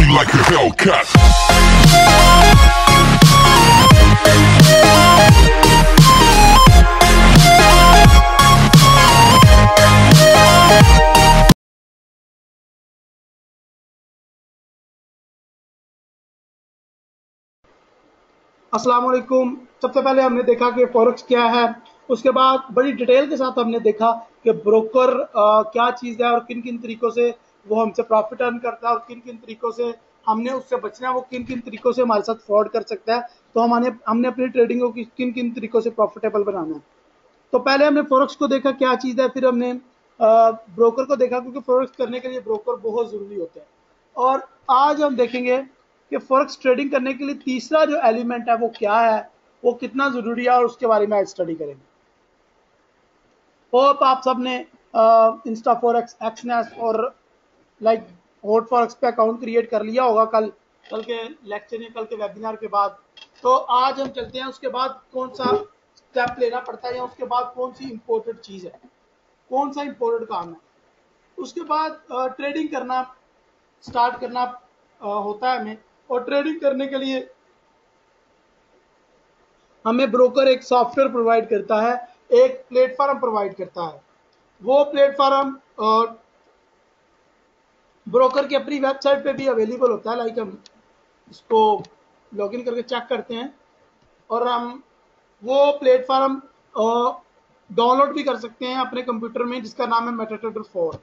me like a Hellcat. अस्सलाम वालेकुम। सबसे पहले हमने देखा कि फॉरेक्स क्या है, उसके बाद बड़ी डिटेल के साथ हमने देखा कि ब्रोकर क्या चीज़ है और किन किन तरीक़ों से वो हमसे प्रॉफिट अर्न करता है और किन किन तरीक़ों से हमने उससे बचना है, वो किन किन तरीक़ों से हमारे साथ फ्रॉड कर सकता है। तो हमने अपनी ट्रेडिंग को किन किन तरीक़ों से प्रॉफिटेबल बनाना है। तो पहले हमने फॉरेक्स को देखा क्या चीज़ है, फिर हमने ब्रोकर को देखा, क्योंकि फॉरेक्स करने के लिए ब्रोकर बहुत ज़रूरी होते हैं। और आज हम देखेंगे कि फॉरेक्स ट्रेडिंग करने के लिए तीसरा जो एलिमेंट है वो क्या है, वो कितना ज़रूरी है, और उसके बारे में आज स्टडी करेंगे। होप आप सब ने इंस्टा फॉरेक्स, एक्सनेस और लाइक हॉट फॉरेक्स पे अकाउंट क्रिएट कर लिया होगा कल के लेक्चर या कल के वेबिनार के बाद। तो आज हम चलते हैं उसके बाद कौन सा स्टेप लेना पड़ता है, या उसके बाद कौन सी इंपॉर्टेंट चीज़ है, कौन सा इंपॉर्टेंट काम है। उसके बाद ट्रेडिंग करना स्टार्ट करना होता है हमें। और ट्रेडिंग करने के लिए हमें ब्रोकर एक सॉफ्टवेयर प्रोवाइड करता है, एक प्लेटफॉर्म प्रोवाइड करता है। वो प्लेटफॉर्म ब्रोकर की अपनी वेबसाइट पे भी अवेलेबल होता है। लाइक हम इसको लॉगिन करके चेक करते हैं और हम वो प्लेटफॉर्म डाउनलोड भी कर सकते हैं अपने कंप्यूटर में, जिसका नाम है मेटाट्रेडर 4।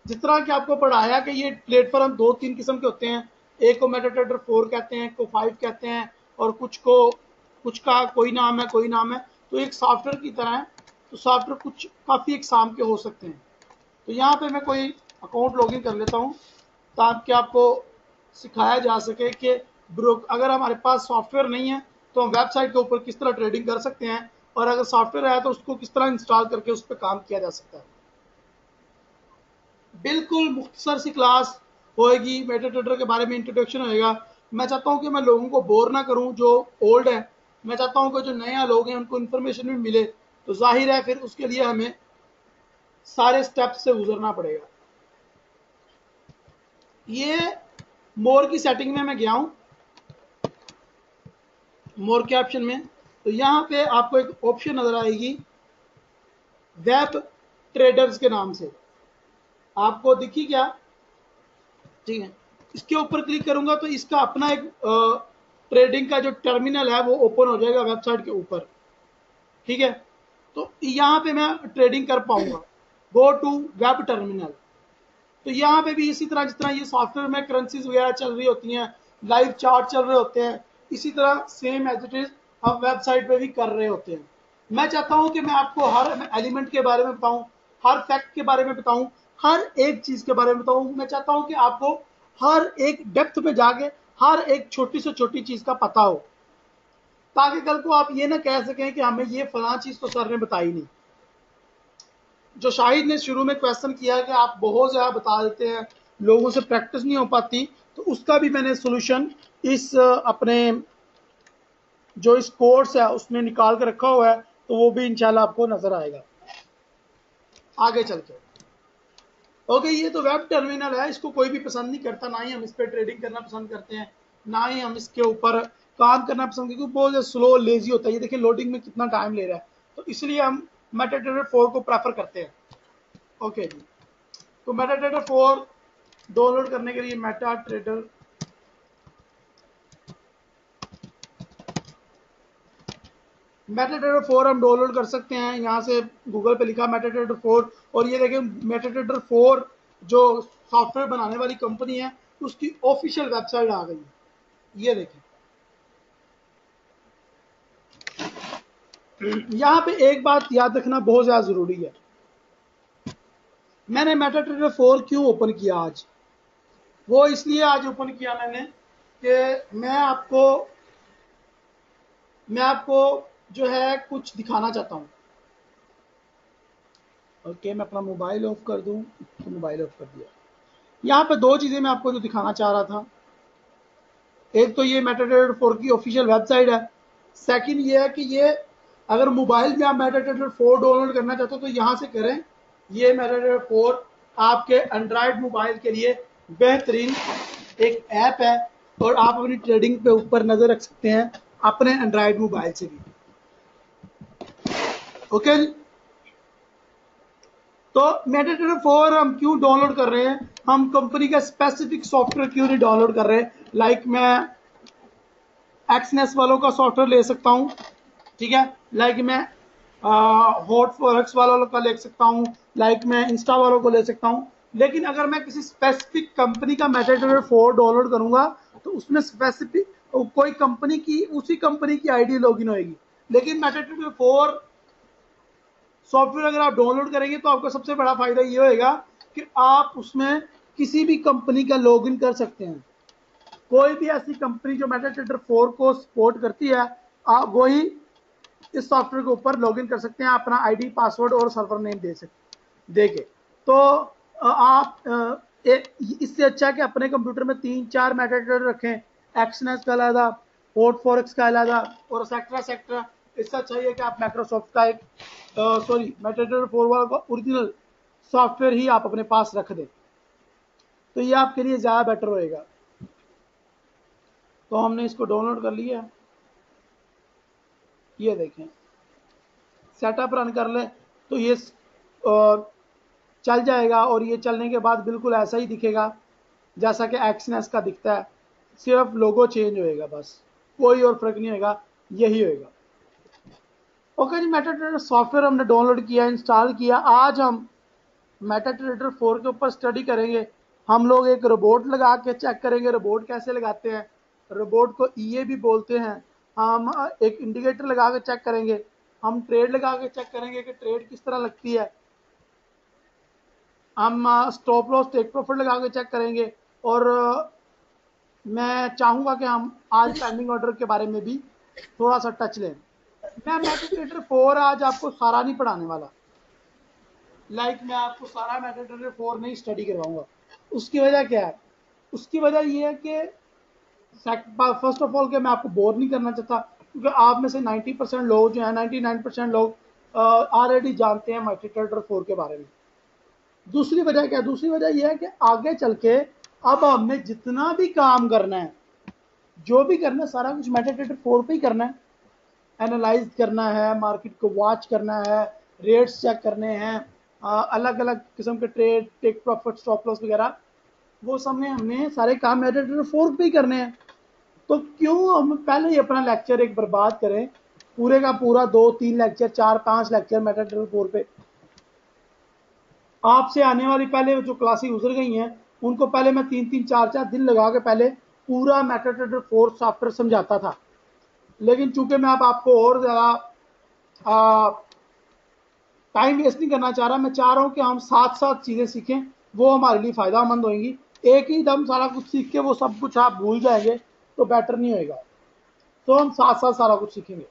जिस तरह कि आपको पढ़ाया कि ये प्लेटफॉर्म 2-3 किस्म के होते हैं, एक को मेटाट्रेडर 4 कहते हैं, को 5 कहते हैं, और कुछ का कोई नाम है, कोई नाम है। तो एक सॉफ्टवेयर की तरह है। तो सॉफ्टवेयर कुछ काफ़ी एग्जाम के हो सकते हैं। तो यहाँ पे मैं कोई अकाउंट लॉगिन कर लेता हूँ ताकि आपको सिखाया जा सके कि अगर हमारे पास सॉफ्टवेयर नहीं है तो हम वेबसाइट के ऊपर किस तरह ट्रेडिंग कर सकते हैं, और अगर सॉफ्टवेयर है तो उसको किस तरह इंस्टॉल करके उस पर काम किया जा सकता है। बिल्कुल मुख्तसर सी क्लास होएगी, मेटाट्रेडर के बारे में इंट्रोडक्शन होएगा। मैं चाहता हूँ कि मैं लोगों को बोर ना करूँ जो ओल्ड है। मैं चाहता हूँ कि जो नया लोग हैं उनको इन्फॉर्मेशन भी मिले। तो जाहिर है फिर उसके लिए हमें सारे स्टेप्स से गुजरना पड़ेगा। ये मोर की सेटिंग में मैं गया हूँ, मोर के ऑप्शन में। तो यहाँ पे आपको एक ऑप्शन नजर आएगी वेब ट्रेडर्स के नाम से, आपको दिखी क्या? ठीक है, इसके ऊपर क्लिक करूंगा तो इसका अपना एक ट्रेडिंग का जो टर्मिनल है वो ओपन हो जाएगा वेबसाइट के ऊपर। ठीक है, तो यहाँ पे मैं ट्रेडिंग कर पाऊंगा। Go to web terminal. तो यहाँ पे भी इसी तरह, जिस तरह ये सॉफ्टवेयर में करेंसीज वगैरह चल रही होती हैं, लाइव चार्ट चल रहे होते हैं, इसी तरह सेम एज इट इज हम वेबसाइट पे भी कर रहे होते हैं। मैं चाहता हूँ कि मैं आपको हर एलिमेंट के बारे में बताऊं, हर फैक्ट के बारे में बताऊं, हर एक चीज के बारे में बताऊं। मैं चाहता हूँ कि आपको हर एक डेप्थ में जाके हर एक छोटी से छोटी चीज का पता हो, ताकि कल को आप ये ना कह सकें कि हमें ये फलां चीज तो सर ने बताई नहीं। जो शाहिद ने शुरू में क्वेश्चन किया कि आप बहुत ज़्यादा बता देते हैं, लोगों से प्रैक्टिस नहीं हो पाती, तो उसका भी मैंने सोल्यूशन इस अपने जो इस कोर्स है उसमें निकाल कर रखा हुआ है। तो वो भी इंशाल्लाह आपको नजर आएगा आगे चल के। ओके, ये तो वेब टर्मिनल है, इसको कोई भी पसंद नहीं करता, ना ही हम इस पर ट्रेडिंग करना पसंद करते हैं, ना ही हम इसके ऊपर काम करना पसंद करते, क्योंकि बहुत स्लो लेजी होता है। ये देखिए लोडिंग में कितना टाइम ले रहा है, तो इसलिए हम मेटाट्रेडर 4 को प्रेफर करते हैं। ओके जी, तो मेटाट्रेडर 4 डाउनलोड करने के लिए मेटाट्रेडर 4 हम डाउनलोड कर सकते हैं। यहाँ से गूगल पे लिखा मेटाट्रेडर 4, और ये देखें मेटाट्रेडर 4 जो सॉफ्टवेयर बनाने वाली कंपनी है उसकी ऑफिशियल वेबसाइट आ गई है। ये देखें, यहाँ पे एक बात याद रखना बहुत ज़्यादा ज़रूरी है। मैंने मेटाट्रेडर 4 क्यों ओपन किया आज? वो इसलिए आज ओपन किया मैंने कि मैं आपको जो है कुछ दिखाना चाहता हूँ। ओके, मैं अपना मोबाइल ऑफ कर दूँ, तो मोबाइल ऑफ कर दिया। यहाँ पे दो चीज़ें मैं आपको जो दिखाना चाह रहा था, एक तो ये मेटाट्रेडर 4 की ऑफिशियल वेबसाइट है। सेकंड ये है कि ये अगर मोबाइल में आप मेटाट्रेडर 4 डाउनलोड करना चाहते हो तो यहाँ से करें। ये मेटाट्रेडर 4 आपके एंड्रॉयड मोबाइल के लिए बेहतरीन एक ऐप है और आप अपनी ट्रेडिंग पे ऊपर नजर रख सकते हैं अपने एंड्रॉयड मोबाइल से भी। ओके जी। तो मेटाट्रेडर 4 हम क्यों डाउनलोड कर रहे हैं, हम कंपनी का स्पेसिफिक सॉफ्टवेयर क्यों नहीं डाउनलोड कर रहे? लाइक मैं एक्सनेस वालों का सॉफ्टवेयर ले सकता हूं, ठीक है, लाइक मैं हॉट फॉरेक्स वालों का ले सकता हूं, लाइक मैं इंस्टा वालों को ले सकता हूं। लेकिन अगर मैं किसी स्पेसिफिक कंपनी का मेटाट्रेडर 4 डाउनलोड करूंगा तो उसमें स्पेसिफिक कोई कंपनी की, उसी कंपनी की आईडी लॉगिन होगी। लेकिन मेटाट्रेडर 4 सॉफ्टवेयर अगर आप डाउनलोड करेंगे तो आपका सबसे बड़ा फायदा ये होगा कि आप उसमें किसी भी कंपनी का लॉगिन कर सकते हैं। कोई भी ऐसी कंपनी जो मेटाट्रेडर 4 को सपोर्ट करती है, आप वही इस सॉफ्टवेयर के ऊपर लॉगिन कर सकते हैं, अपना आईडी पासवर्ड और सर्वर नेम दे सकते देके। तो आप इससे अच्छा है कि अपने कंप्यूटर में 3-4 मेटाट्रेडर रखें, एक्सनेस का अलग, हॉट फॉरेक्स का अलग और सेक्ट्रा सेक्ट्रा। इससे अच्छा है कि आप माइक्रोसॉफ्ट का एक सॉरी मेटाट्रेडर 4 वाला का ओरिजिनल सॉफ्टवेयर ही आप अपने पास रख दें, तो ये आपके लिए ज़्यादा बेटर होएगा। तो हमने इसको डाउनलोड कर लिया, ये देखें, सेटअप रन कर लें तो ये चल जाएगा और ये चलने के बाद बिल्कुल ऐसा ही दिखेगा जैसा कि एक्सनेस का दिखता है, सिर्फ लोगो चेंज होएगा, बस कोई और फर्क नहीं होगा, यही होएगा। ओके जी, मेटाट्रेडर सॉफ्टवेयर हमने डाउनलोड किया, इंस्टॉल किया। आज हम मेटाट्रेडर 4 के ऊपर स्टडी करेंगे। हम लोग एक रोबोट लगा के चेक करेंगे रोबोट कैसे लगाते हैं, रोबोट को ईए भी बोलते हैं। हम एक इंडिकेटर लगा के चेक करेंगे, हम ट्रेड लगा के चेक करेंगे कि ट्रेड किस तरह लगती है, हम स्टॉप लॉस टेक प्रॉफिट लगा के चेक करेंगे। और मैं चाहूंगा कि हम आज पेंडिंग ऑर्डर के बारे में भी थोड़ा सा टच लें। मैं मेटाट्रेडर 4 आज आपको सारा नहीं पढ़ाने वाला, लाइक मैं आपको सारा मेटाट्रेडर 4 नहीं स्टडी करवाऊंगा। उसकी वजह क्या है? उसकी वजह ये है कि फर्स्ट ऑफ ऑल कि मैं आपको बोर नहीं करना चाहता, क्योंकि आप में से 90% लोग जो है, 99% लोग ऑलरेडी जानते हैं मेटाट्रेडर 4 के बारे में। दूसरी वजह क्या है? दूसरी वजह यह है कि आगे चल के अब हमें जितना भी काम करना है, जो भी करना है, सारा कुछ मेटाट्रेडर 4 पे ही करना है। एनालाइज करना है, मार्केट को वॉच करना है, रेट्स चेक करने हैं, अलग अलग किस्म के trade, take profit, stop loss वगैरह, वो सब में हमने सारे काम मेटाट्रेडर 4 पे ही करने हैं। तो क्यों हम पहले ही अपना लेक्चर एक बर्बाद करें, पूरे का पूरा 2-3 लेक्चर, 4-5 लेक्चर मेटाट्रेडर 4 पे। आपसे आने वाली पहले जो क्लासेस गुजर गई हैं उनको पहले मैं 3-3, 4-4 दिन लगा के पहले पूरा मेटाट्रेडर 4 सॉफ्टवेयर समझाता था। लेकिन चूंकि मैं अब आपको और ज़्यादा टाइम वेस्ट नहीं करना चाह रहा, मैं चाह रहा हूं कि हम साथ साथ चीज़ें सीखें, वो हमारे लिए फ़ायदेमंद होंगी। एक ही दम सारा कुछ सीख के वो सब कुछ आप भूल जाएंगे तो बेटर नहीं होएगा। तो हम साथ साथ सारा कुछ सीखेंगे।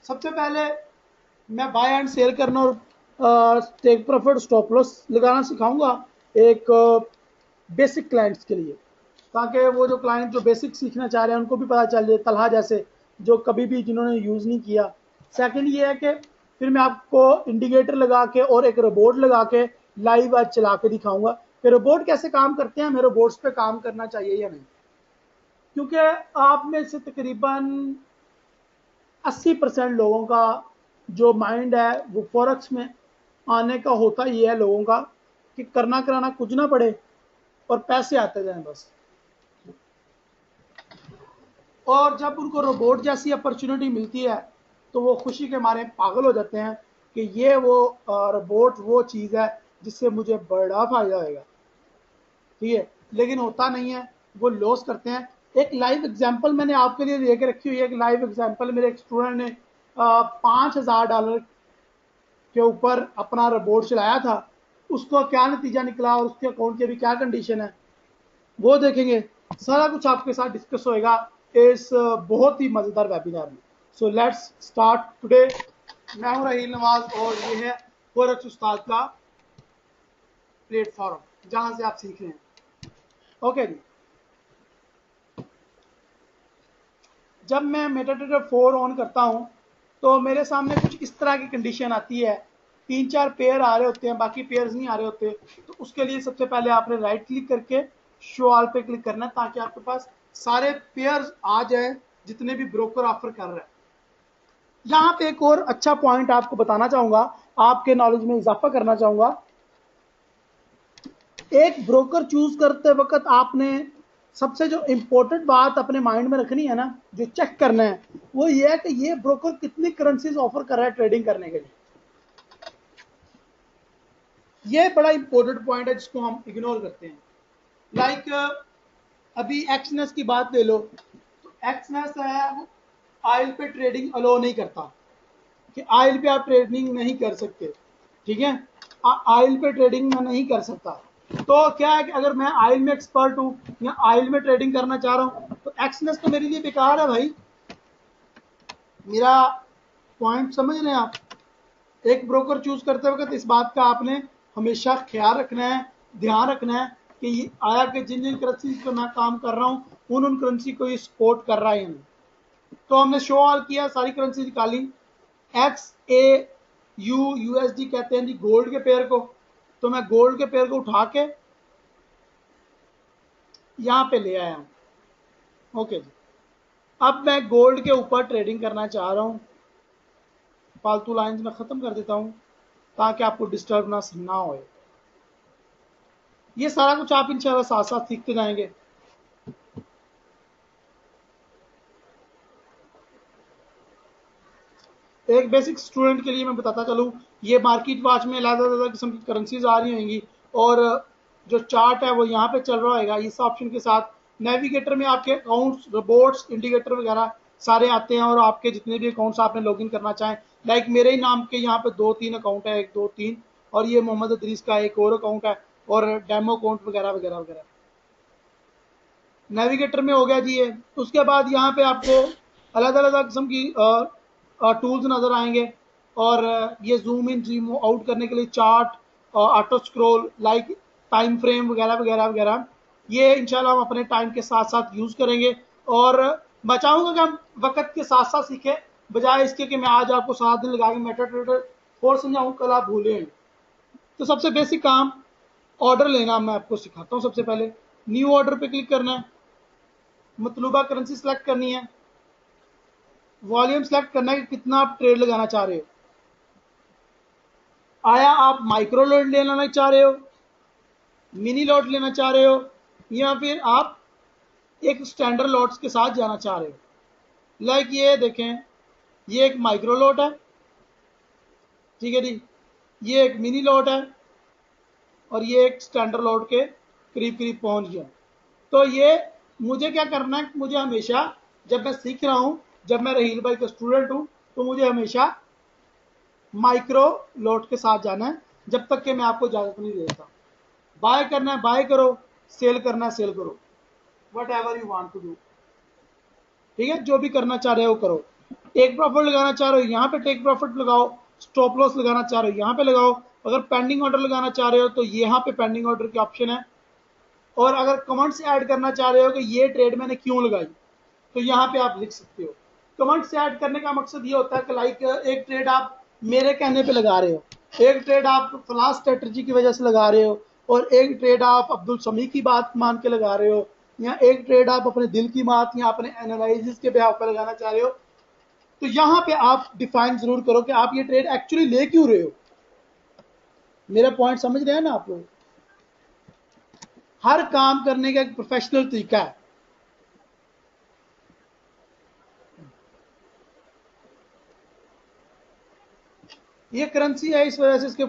सबसे पहले मैं बाय एंड सेल करना और टेक प्रॉफिट, स्टॉप लॉस लगाना सिखाऊंगा एक बेसिक क्लाइंट्स के लिए, ताकि वो जो क्लाइंट जो बेसिक सीखना चाह रहे हैं उनको भी पता चल जाए, तलहा जैसे, जो कभी भी जिन्होंने यूज़ नहीं किया। सेकंड ये है कि फिर मैं आपको इंडिकेटर लगा के और एक रोबोट लगा के लाइव आज चला के दिखाऊंगा कि रोबोट कैसे काम करते हैं, हमें रोबोट्स पे काम करना चाहिए या नहीं। क्योंकि आप में से तकरीबन 80% लोगों का जो माइंड है वो फॉरेक्स में आने का होता ही है लोगों का कि करना कराना कुछ ना पड़े और पैसे आते जाएं बस। और जब उनको रोबोट जैसी अपॉर्चुनिटी मिलती है तो वो खुशी के मारे पागल हो जाते हैं कि ये वो रोबोट वो चीज़ है जिससे मुझे बड़ा फायदा होगा, ठीक है। लेकिन होता नहीं है, वो लॉस करते हैं। एक लाइव एग्जांपल मैंने आपके लिए लेके रखी हुई है। एक लाइव एग्जांपल, मेरे एक स्टूडेंट ने $5000 के ऊपर अपना रोबोट चलाया था, उसको क्या नतीजा निकला और उसके अकाउंट की अभी क्या कंडीशन है वो देखेंगे। सारा कुछ आपके साथ डिस्कस होएगा इस बहुत ही मजेदार वेबिनार में। So let's start today. मैं हूं रहील नवाज और ये है फॉरेक्स उस्ताद का प्लेटफॉर्म जहां से आप सीख रहे हैं। ओके जी, जब मैं मेटाट्रेडर 4 ऑन करता हूं तो मेरे सामने कुछ इस तरह की कंडीशन आती है 3-4 पेयर आ रहे होते हैं, बाकी पेयर्स नहीं आ रहे होते, तो उसके लिए सबसे पहले आपने राइट क्लिक करके शो ऑल पे क्लिक करना है, ताकि आपके पास सारे पेयर्स आ जाए जितने भी ब्रोकर ऑफर कर रहे हैं। यहां पे एक और अच्छा पॉइंट आपको बताना चाहूंगा, आपके नॉलेज में इजाफा करना चाहूंगा। एक ब्रोकर चूज करते वक्त आपने सबसे जो इंपॉर्टेंट बात अपने माइंड में रखनी है ना, जो चेक करना है, वो ये है कि ये ब्रोकर कितनी करेंसीज ऑफर कर रहा है ट्रेडिंग करने के लिए। ये बड़ा इंपॉर्टेंट पॉइंट है जिसको हम इग्नोर करते हैं। लाइक अभी एक्सनेस की बात ले लो, तो एक्सनेस है वो आयल पे ट्रेडिंग अलो नहीं करता, कि आयल पे आप ट्रेडिंग नहीं कर सकते, ठीक है, आयल पे ट्रेडिंग मैं नहीं कर सकता। तो क्या है कि अगर मैं आयल में एक्सपर्ट हूं या आयल में ट्रेडिंग करना चाह रहा हूं, तो एक्सनेस तो मेरे लिए बेकार है भाई। मेरा पॉइंट समझ रहे हैं आप? एक ब्रोकर चूज करते वक्त इस बात का आपने हमेशा ख्याल रखना है, ध्यान रखना है कि आया कि जिन जिन करेंसी पर मैं काम कर रहा हूं उन करेंसी को ये सपोर्ट कर रहा है या नहीं। तो हमने शो ऑल किया, सारी करेंसी निकाली। एक्स ए यू यूएसडी कहते हैं जी गोल्ड के पेयर को, तो मैं गोल्ड के पेयर को उठा के यहां पे ले आया हूं। ओके जी, अब मैं गोल्ड के ऊपर ट्रेडिंग करना चाह रहा हूं। फालतू लाइंस में खत्म कर देता हूं ताकि आपको डिस्टर्ब ना हो। ये सारा कुछ आप इंशाल्लाह साथ साथ सीखते जाएंगे। एक बेसिक स्टूडेंट के लिए मैं बताता चलूं, ये मार्केट वॉच में अलग-अलग किस्म की करेंसीज आ रही होंगी, और जो चार्ट है वो यहाँ पे चल रहा होगा इस ऑप्शन के साथ। नेविगेटर में आपके अकाउंट्स, रिपोर्ट्स, इंडिकेटर वगैरह सारे आते हैं, और आपके जितने भी अकाउंट्स आपने लॉगिन करना चाहें, लाइक मेरे ही नाम के यहाँ पे 2-3 अकाउंट है, 1-2-3, और ये मोहम्मद अदरीस का एक और अकाउंट है, और डेमो अकाउंट वगैरह वगैरह वगैरह नेविगेटर में हो गया जी ये। उसके बाद यहाँ पे आपको अलग अलग किस्म की टूल्स नजर आएंगे, और ये जूम इन जूम आउट करने के लिए chart, auto scroll, like time frame वगैरह वगैरह वगैरह, ये इंशाल्लाह हम अपने टाइम के साथ साथ यूज करेंगे। और मैं चाहूंगा कि हम वक्त के साथ साथ सीखें, बजाय इसके कि मैं आज आपको 7 दिन लगा के मेटा ट्रेडर और समझाऊं, कल आप भूलें। तो सबसे बेसिक काम ऑर्डर लेना मैं आपको सिखाता हूँ। सबसे पहले न्यू ऑर्डर पे क्लिक करना है, मतलूबा करेंसी सेलेक्ट करनी है, वॉल्यूम सेलेक्ट करना है कि कितना आप ट्रेड लगाना चाह रहे हो। आया आप माइक्रो लॉट लेना चाह रहे हो, मिनी लॉट लेना चाह रहे हो, या फिर आप एक स्टैंडर्ड लॉट्स के साथ जाना चाह रहे हो। लाइक ये देखें, ये एक माइक्रो लॉट है, ठीक है जी, ये एक मिनी लॉट है, और ये एक स्टैंडर्ड लॉट के करीब करीब पहुंच गया। तो ये मुझे क्या करना है, मुझे हमेशा जब मैं सीख रहा हूं, जब मैं रहील भाई का स्टूडेंट हूं, तो मुझे हमेशा माइक्रो लॉट के साथ जाना है, जब तक कि मैं आपको इजाजत नहीं देता। बाय करना है बाय करो, सेल करना है सेल करो, whatever you want to do, ठीक है, जो भी करना चाह रहे हो करो। टेक प्रॉफिट लगाना चाह रहे हो यहाँ पे टेक प्रॉफिट लगाओ, स्टॉप लॉस लगाना चाह रहे हो यहाँ पे लगाओ, अगर पेंडिंग ऑर्डर लगाना चाह रहे हो तो यहाँ पे पेंडिंग ऑर्डर की ऑप्शन है, और अगर कमेंट्स ऐड करना चाह रहे हो कि ये ट्रेड मैंने क्यों लगाई, तो यहाँ पे आप लिख सकते हो। कमेंट्स ऐड करने का मकसद ये होता है कि लाइक एक ट्रेड आप मेरे कहने पे लगा रहे हो, एक ट्रेड आप फ्लास स्ट्रेटजी की वजह से लगा रहे हो, और एक ट्रेड आप अब्दुल समी की बात मान के लगा रहे हो, या एक ट्रेड आप अपने दिल की बात या अपने एनालिसिस के बिहाफ पर लगाना चाह रहे हो। तो यहाँ पे आप डिफाइन जरूर करो कि आप ये ट्रेड एक्चुअली ले क्यों रहे हो। मेरा पॉइंट समझ रहे हैं ना आप लोग? हर काम करने का एक प्रोफेशनल तरीका है। ये करेंसी है, इस वजह से इसके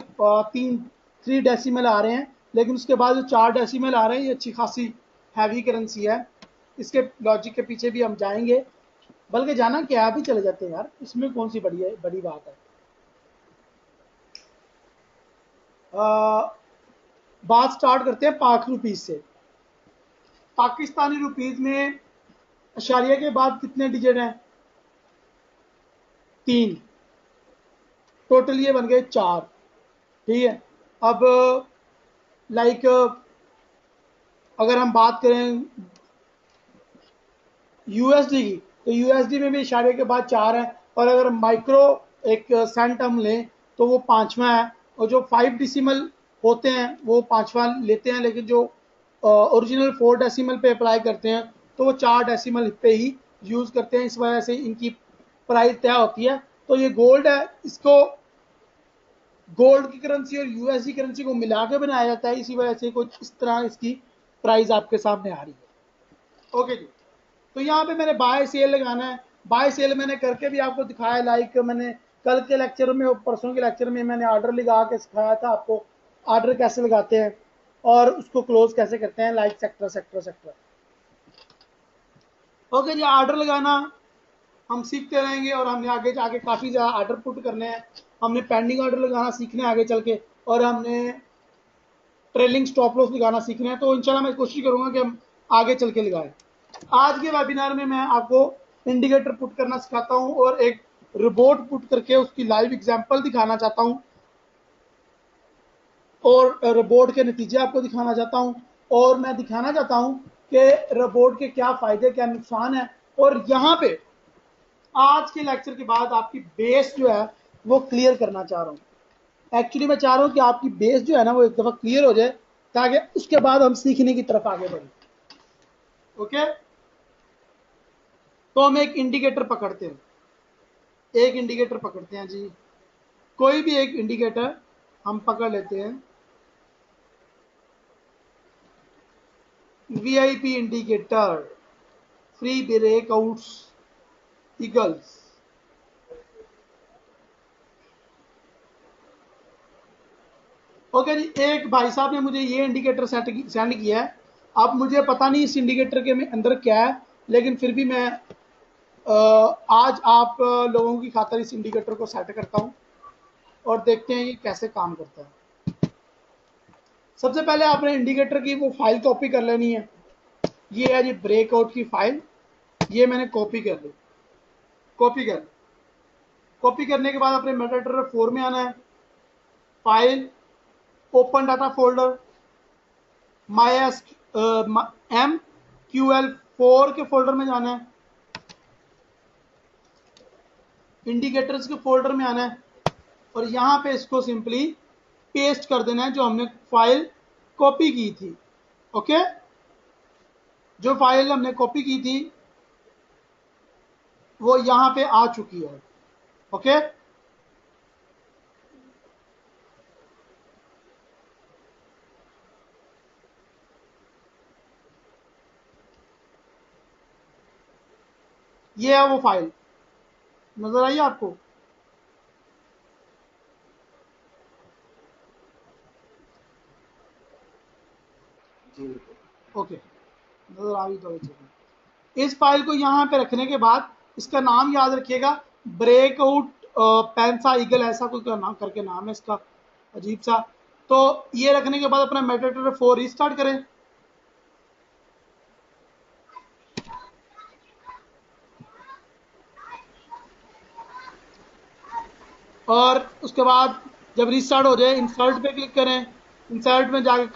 3 डेसिमल आ रहे हैं, लेकिन उसके बाद जो 4 डेसिमल आ रहे हैं, ये अच्छी खासी हैवी करेंसी है। इसके लॉजिक के पीछे भी हम जाएंगे, बल्कि जाना क्या, भी चले जाते हैं यार, इसमें कौन सी बड़ी बात है। बात स्टार्ट करते हैं पाक रुपीज से। पाकिस्तानी रुपीज में अशारिया के बाद कितने डिजिट हैं? 3, टोटल ये बन गए 4, ठीक है। अब लाइक अगर हम बात करें यूएसडी की, तो यूएसडी में भी इशारे के बाद 4 है, और अगर माइक्रो एक सेंट हम लें तो वो 5वां है, और जो 5 डेसिमल होते हैं वो 5वां लेते हैं, लेकिन जो ओरिजिनल 4 डेसिमल पे अप्लाई करते हैं तो वो 4 डेसिमल पे ही यूज़ करते हैं, इस वजह से इनकी प्राइस तय होती है। तो ये गोल्ड है, इसको गोल्ड की करेंसी और यूएसडी करेंसी को मिला के बनाया जाता है, इसी वजह से कुछ इस तरह इसकी प्राइस आपके सामने आ रही है। ओके जी, तो यहाँ पे मैंने बाय सेल लगाना है। बाय सेल मैंने करके भी आपको दिखाया, लाइक मैंने कल के लेक्चर में और परसों के लेक्चर में मैंने ऑर्डर लगा के सिखाया था आपको ऑर्डर कैसे लगाते हैं और उसको क्लोज कैसे करते हैं, like sector sector sector. Okay जी, ऑर्डर लगाना हम सीखते रहेंगे और हमने आगे जाके काफ़ी ज़्यादा ऑर्डर पुट करने हैं। हमने पेंडिंग ऑर्डर लगाना सीखना है आगे चल के, और हमने ट्रेलिंग स्टॉप लॉस लगाना सीखना है। तो इंशाल्लाह मैं कोशिश करूंगा कि हम आगे चल के लगाएं। आज के वेबिनार में मैं आपको इंडिकेटर पुट करना सिखाता हूं और एक रिपोर्ट पुट करके उसकी लाइव एग्जांपल दिखाना चाहता हूं और रिपोर्ट के नतीजे आपको दिखाना चाहता हूं, और मैं दिखाना चाहता हूं कि रिपोर्ट के क्या फायदे क्या नुकसान है। और यहाँ पे आज के लेक्चर के बाद आपकी बेस जो है वो क्लियर करना चाह रहा हूँ। एक्चुअली मैं चाह रहा हूँ कि आपकी बेस जो है ना वो एक दफ़ा क्लियर हो जाए, ताकि उसके बाद हम सीखने की तरफ आगे बढ़ें। ओके, तो हम एक इंडिकेटर पकड़ते हैं, एक इंडिकेटर पकड़ते हैं जी, कोई भी एक इंडिकेटर हम पकड़ लेते हैं। VIP indicator, free breakouts, eagles. Okay जी, एक भाई साहब ने मुझे ये इंडिकेटर सेंड किया है। अब मुझे पता नहीं इस इंडिकेटर के में अंदर क्या है, लेकिन फिर भी मैं आज आप लोगों की खातिर इस इंडिकेटर को सेट करता हूं और देखते हैं ये कैसे काम करता है। सबसे पहले आपने इंडिकेटर की वो फाइल कॉपी कर लेनी है। ये है जी ब्रेकआउट की फाइल, ये मैंने कॉपी कर ली। कॉपी करने के बाद अपने मेटाडाटा 4 में आना है, file, open data folder, MQL4 के फोल्डर में जाना है, इंडिकेटर्स के फोल्डर में आना है, और यहां पे इसको सिंपली पेस्ट कर देना है जो हमने फाइल कॉपी की थी। ओके, जो फाइल हमने कॉपी की थी वो यहां पे आ चुकी है। ओके, ये है वो फाइल, नजर आई आपको? ओके, नजर आ गई तो इस फाइल को यहां पे रखने के बाद इसका नाम याद रखिएगा, ब्रेकआउट पेंसा ईगल, ऐसा कुछ नाम करके नाम है इसका, अजीब सा। तो ये रखने के बाद अपना मेटाडाटा 4 रीस्टार्ट करें, और उसके बाद जब रीस्टार्ट हो जाए इंसर्ट पे क्लिक करें। इंसर्ट में जाके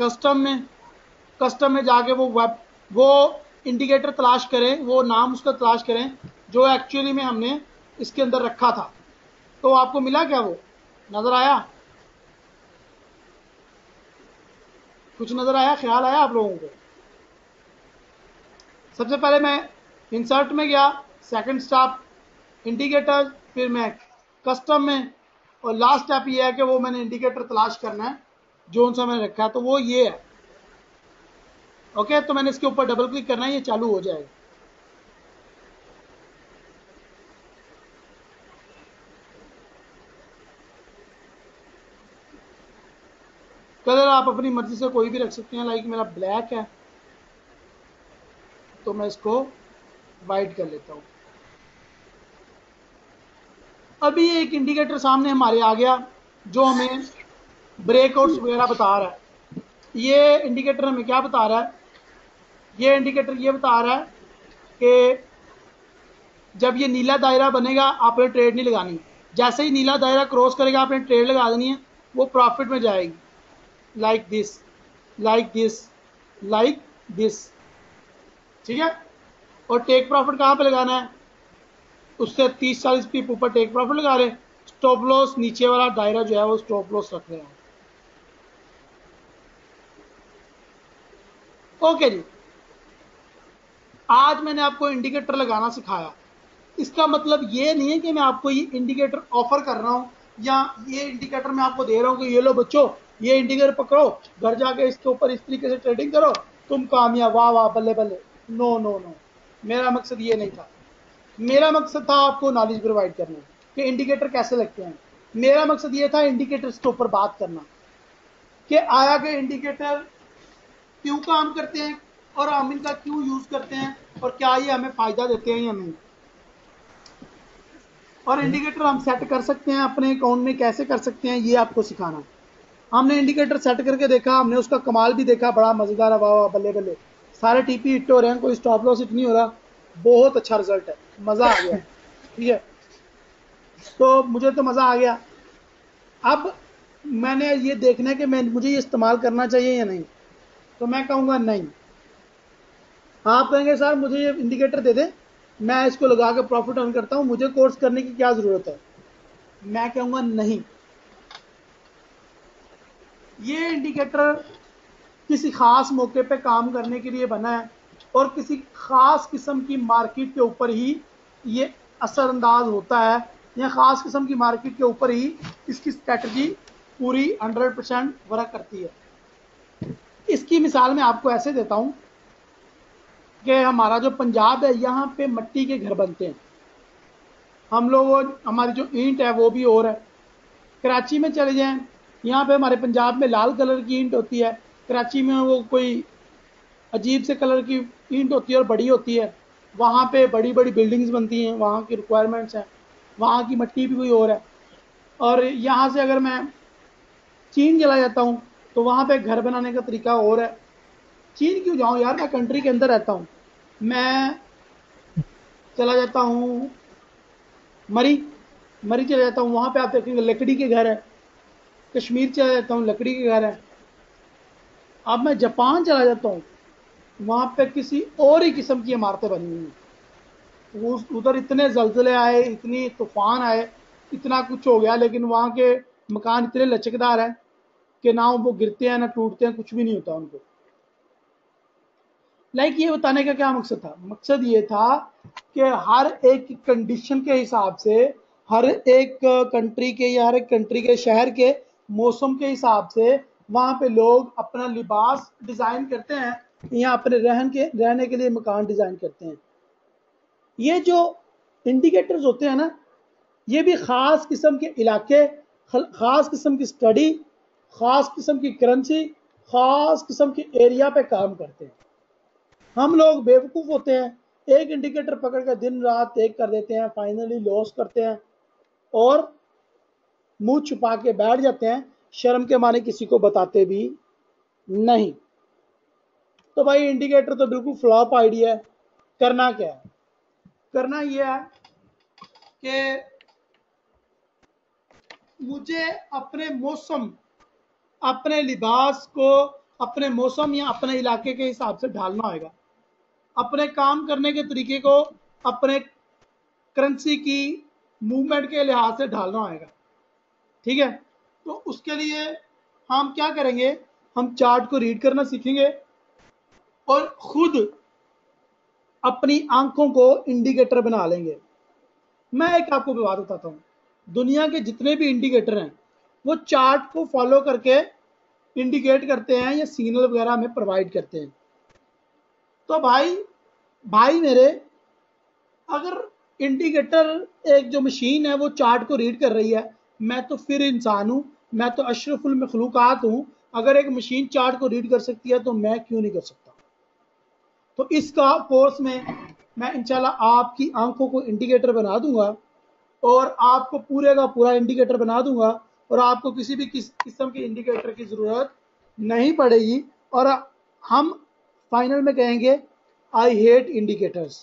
कस्टम में जाके वो इंडिकेटर तलाश करें, वो नाम उसका तलाश करें जो एक्चुअली में हमने इसके अंदर रखा था। तो आपको मिला क्या, वो नजर आया? कुछ नजर आया, ख्याल आया आप लोगों को? सबसे पहले मैं इंसर्ट में गया, सेकंड स्टेप इंडिकेटर, फिर मैं कस्टम में, और लास्ट स्टेप ये है कि वो मैंने इंडिकेटर तलाश करना है जो सा मैंने रखा है, तो वो ये है। ओके, तो मैंने इसके ऊपर डबल क्लिक करना है, ये चालू हो जाएगा। कलर आप अपनी मर्जी से कोई भी रख सकते हैं, लाइक मेरा ब्लैक है तो मैं इसको वाइट कर लेता हूँ। अभी एक इंडिकेटर सामने हमारे आ गया जो हमें ब्रेकआउट्स वगैरह बता रहा है। ये इंडिकेटर हमें क्या बता रहा है? ये इंडिकेटर ये बता रहा है कि जब ये नीला दायरा बनेगा आपने ट्रेड नहीं लगानी, जैसे ही नीला दायरा क्रॉस करेगा आपने ट्रेड लगा देनी है, वो प्रॉफिट में जाएगी, like this, like this, like this. ठीक है, और टेक प्रॉफिट कहाँ पे लगाना है? उससे 30-40 पीप ऊपर टेक प्रॉफिट लगा रहे, स्टॉप लॉस नीचे वाला दायरा जो है वो स्टॉप लॉस रख रहे हैं। ओके जी, आज मैंने आपको इंडिकेटर लगाना सिखाया। इसका मतलब ये नहीं है कि मैं आपको ये इंडिकेटर ऑफर कर रहा हूं या ये इंडिकेटर मैं आपको दे रहा हूं कि ये लो बच्चों ये इंडिकेटर पकड़ो, घर जाके इसके ऊपर इस तरीके से ट्रेडिंग करो, तुम कामयाब, वाह वाह बल्ले बल्ले। नो नो नो, मेरा मकसद ये नहीं था। मेरा मकसद था आपको नॉलेज प्रोवाइड करना कि इंडिकेटर कैसे लगते हैं। मेरा मकसद ये था इंडिकेटर्स के ऊपर बात करना कि आया के इंडिकेटर क्यों काम करते हैं और हम इनका क्यों यूज करते हैं और क्या ये हमें फायदा देते हैं या नहीं, और इंडिकेटर हम सेट कर सकते हैं अपने अकाउंट में कैसे कर सकते हैं ये आपको सिखाना। हमने इंडिकेटर सेट करके देखा, हमने उसका कमाल भी देखा, बड़ा मजेदार है, वाह वाह बल्ले बल्ले, सारे टीपी हिट हो रहे हैं, कोई स्टॉप लॉस हिट नहीं हो रहा, बहुत अच्छा रिजल्ट है, मजा आ गया। ठीक है, तो मुझे तो मजा आ गया। अब मैंने ये देखना है कि मुझे ये इस्तेमाल करना चाहिए या नहीं, तो मैं कहूंगा नहीं। आप कहेंगे सर मुझे ये इंडिकेटर दे दे, मैं इसको लगा के प्रॉफिट अर्न करता हूं, मुझे कोर्स करने की क्या जरूरत है, मैं कहूंगा नहीं। ये इंडिकेटर किसी खास मौके पे काम करने के लिए बना है और किसी खास किस्म की मार्केट के ऊपर ही ये असरअंदाज होता है या खास किस्म की मार्केट के ऊपर ही इसकी स्ट्रेटजी पूरी 100% वर्क करती है। इसकी मिसाल मैं आपको ऐसे देता हूं कि हमारा जो पंजाब है यहाँ पे मिट्टी के घर बनते हैं, हम लोग हमारी जो ईंट है वो भी और है। कराची में चले जाएं, यहाँ पे हमारे पंजाब में लाल कलर की ईंट होती है, कराची में वो कोई अजीब से कलर की ईंट होती है और बड़ी होती है। वहाँ पे बड़ी बड़ी बिल्डिंग्स बनती हैं, वहाँ की रिक्वायरमेंट्स हैं, वहाँ की मिट्टी भी कोई और है। और यहाँ से अगर मैं चीन चला जाता हूँ तो वहाँ पे घर बनाने का तरीका और है। चीन क्यों जाऊँ यार, मैं कंट्री के अंदर रहता हूँ। मैं चला जाता हूँ मरी, मरी चला जाता हूँ, वहाँ पे आप देखेंगे लकड़ी के घर है। कश्मीर चला जाता हूँ, लकड़ी के घर है। अब मैं जापान चला जाता हूँ, वहाँ पे किसी और ही किस्म की इमारतें बनी हुई हैं। वो उधर इतने जलजले आए, इतनी तूफान आए, इतना कुछ हो गया, लेकिन वहाँ के मकान इतने लचकदार हैं कि ना वो गिरते हैं ना टूटते हैं, कुछ भी नहीं होता उनको। लाइक ये बताने का क्या मकसद था? मकसद ये था कि हर एक कंडीशन के हिसाब से, हर एक कंट्री के या हर एक कंट्री के शहर के मौसम के हिसाब से वहाँ पे लोग अपना लिबास डिज़ाइन करते हैं या अपने रहने के लिए मकान डिज़ाइन करते हैं। ये जो इंडिकेटर्स होते हैं ना, ये भी ख़ास किस्म के इलाके, ख़ास किस्म की स्टडी, ख़ास किस्म की करेंसी, ख़ास किस्म के एरिया पे काम करते हैं। हम लोग बेवकूफ़ होते हैं, एक इंडिकेटर पकड़ कर दिन रात एक कर देते हैं, फाइनली लॉस करते हैं और मुंह छुपा के बैठ जाते हैं, शर्म के मारे किसी को बताते भी नहीं। तो भाई इंडिकेटर तो बिल्कुल फ्लॉप आइडिया है। करना क्या है? करना यह है कि मुझे अपने मौसम, अपने लिबास को अपने मौसम या अपने इलाके के हिसाब से ढालना होगा, अपने काम करने के तरीके को अपने करेंसी की मूवमेंट के लिहाज से ढालना होगा। ठीक है, तो उसके लिए हम क्या करेंगे, हम चार्ट को रीड करना सीखेंगे और खुद अपनी आंखों को इंडिकेटर बना लेंगे। मैं एक आपको बात बताता हूँ, दुनिया के जितने भी इंडिकेटर हैं वो चार्ट को फॉलो करके इंडिकेट करते हैं या सिग्नल वगैरह हमें प्रोवाइड करते हैं। तो भाई मेरे, अगर इंडिकेटर एक जो मशीन है वो चार्ट को रीड कर रही है, मैं तो फिर इंसान हूं, मैं तो अशरफुल मखलूकात हूं। अगर एक मशीन चार्ट को रीड कर सकती है तो मैं क्यों नहीं कर सकता? तो इसका कोर्स में मैं इंशाल्लाह आपकी आंखों को इंडिकेटर बना दूंगा और आपको पूरे का पूरा इंडिकेटर बना दूंगा और आपको किसी भी किस्म के इंडिकेटर की जरूरत नहीं पड़ेगी। और हम फाइनल में कहेंगे आई हेट इंडिकेटर्स।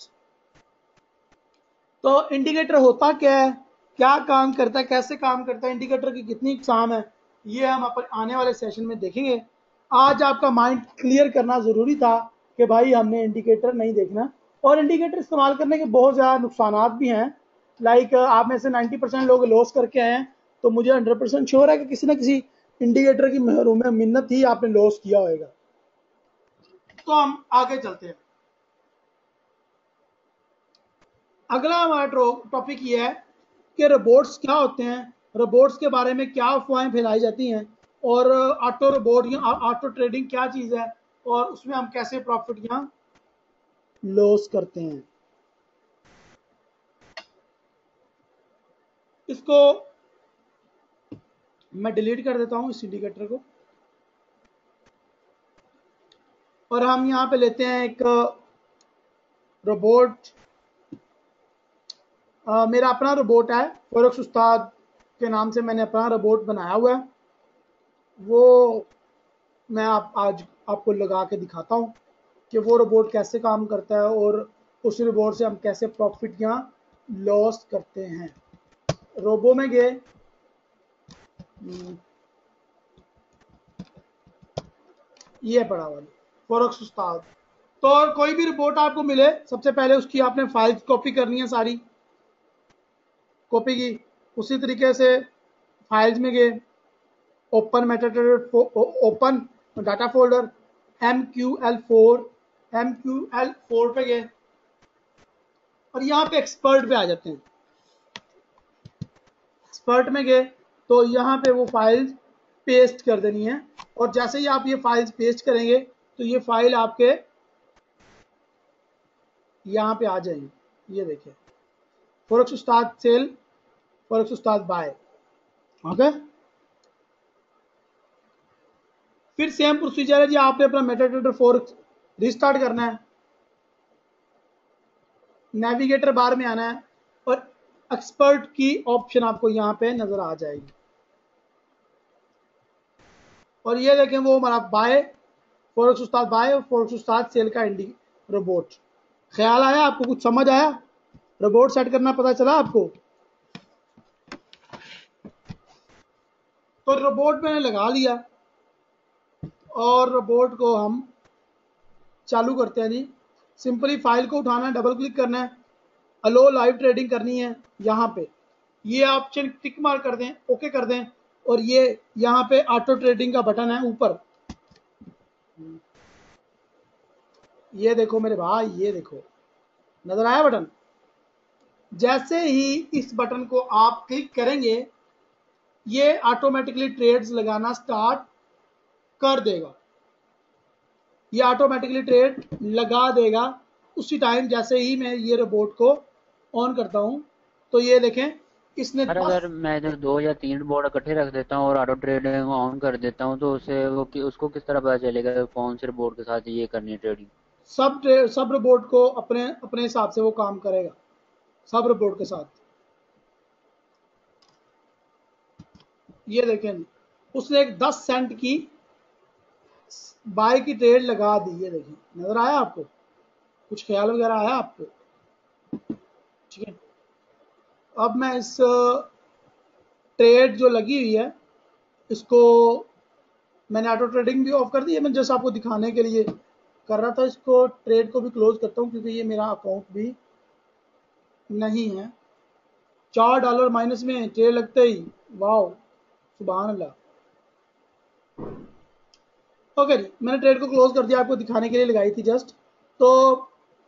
तो इंडिकेटर होता क्या है, क्या काम करता है, कैसे काम करता है, इंडिकेटर की कितनी इकसाम है, ये हम आने वाले सेशन में देखेंगे। आज आपका माइंड क्लियर करना जरूरी था कि भाई हमने इंडिकेटर नहीं देखना, और इंडिकेटर इस्तेमाल करने के बहुत ज़्यादा नुकसान भी हैं, लाइक आप में से 90% लोग लॉस करके आए हैं, तो मुझे 100% श्योर है कि किसी ना किसी इंडिकेटर की में मिन्नत ही आपने लॉस किया होगा। तो हम आगे चलते हैं। अगला हमारा टॉपिक ये है कि रोबोट्स क्या होते हैं, रोबोट्स के बारे में क्या अफवाहें फैलाई जाती हैं, और ऑटो रोबोट या ऑटो ट्रेडिंग क्या चीज़ है, और उसमें हम कैसे प्रॉफिट या लॉस करते हैं। इसको मैं डिलीट कर देता हूं, इस इंडिकेटर को, और हम यहां पे लेते हैं एक रोबोट। मेरा अपना रोबोट है, फॉरेक्स उस्ताद के नाम से मैंने अपना रोबोट बनाया हुआ है। वो मैं आज आपको लगा के दिखाता हूं कि वो रोबोट कैसे काम करता है और उस रोबोट से हम कैसे प्रॉफिट या लॉस करते हैं। रोबो में गए, ये पड़ा वाली फॉरेक्स उस्ताद। तो कोई भी रिपोर्ट आपको मिले, सबसे पहले उसकी आपने फाइल कॉपी करनी है, सारी कॉपी की। उसी तरीके से फाइल्स में गए, open metadata, open data folder, MQL4 पे गए, और यहाँ पे एक्सपर्ट पे आ जाते हैं। एक्सपर्ट में गए तो यहाँ पे वो फाइल्स पेस्ट कर देनी है, और जैसे ही आप ये फाइल्स पेस्ट करेंगे तो ये फाइल आपके यहाँ पे आ जाएंगे। ये देखिए, फॉरेक्स उस्ताद सेल, फॉरेक्स उस्ताद बाय। ओके, फिर सेम प्रोसीजर है जी, आपने अपना मेटाडाटा फॉरेक्स रिस्टार्ट करना है, नेविगेटर बार में आना है, और एक्सपर्ट की ऑप्शन आपको यहाँ पे नजर आ जाएगी। और ये देखें, वो हमारा बाय, फॉरेक्स उस्ताद बाय और फॉरेक्स उस्ताद सेल का इंडी रोबोट। ख्याल आया आपको, कुछ समझ आया, रोबोट सेट करना पता चला आपको? तो रोबोट मैंने लगा लिया, और रोबोट को हम चालू करते हैं जी। सिंपली फाइल को उठाना है, डबल क्लिक करना है, अलो लाइव ट्रेडिंग करनी है। यहाँ पे ये ऑप्शन टिक मार कर दें, ओके कर दें, और ये यहाँ पे ऑटो ट्रेडिंग का बटन है ऊपर। ये देखो मेरे भाई, ये देखो, नजर आया बटन? जैसे ही इस बटन को आप क्लिक करेंगे, ये ऑटोमेटिकली ट्रेड्स लगाना स्टार्ट कर देगा। ये ऑटोमेटिकली ट्रेड लगा देगा उसी टाइम जैसे ही मैं ये रोबोट को ऑन करता हूं। तो ये देखें, इसने सर अगर मैं इधर 2 या 3 बोर्ड इकट्ठे रख देता हूँ और ऑटो ट्रेडिंग ऑन कर देता हूँ तो उसे उसको किस तरह पता चलेगा कौन से बोर्ड के साथ ये करनी है ट्रेडिंग? सब रोबोट को अपने अपने हिसाब से वो काम करेगा, सब रोबोट के साथ। ये देखें, उसने एक 10 सेंट की बाय की ट्रेड लगा दी। ये देखिए, नजर आया आपको? कुछ ख्याल वगैरह आया आपको? ठीक है, अब मैं इस ट्रेड जो लगी हुई है, इसको मैंने ऑटो ट्रेडिंग भी ऑफ कर दी है, मैं जस्ट आपको दिखाने के लिए कर रहा था। इसको ट्रेड को भी क्लोज करता हूँ क्योंकि ये मेरा अकाउंट भी नहीं है। $4 माइनस में ट्रेड लगते ही, वाह, सुभान अल्लाह। ओके जी, मैंने ट्रेड को क्लोज कर दिया, आपको दिखाने के लिए लगाई थी जस्ट। तो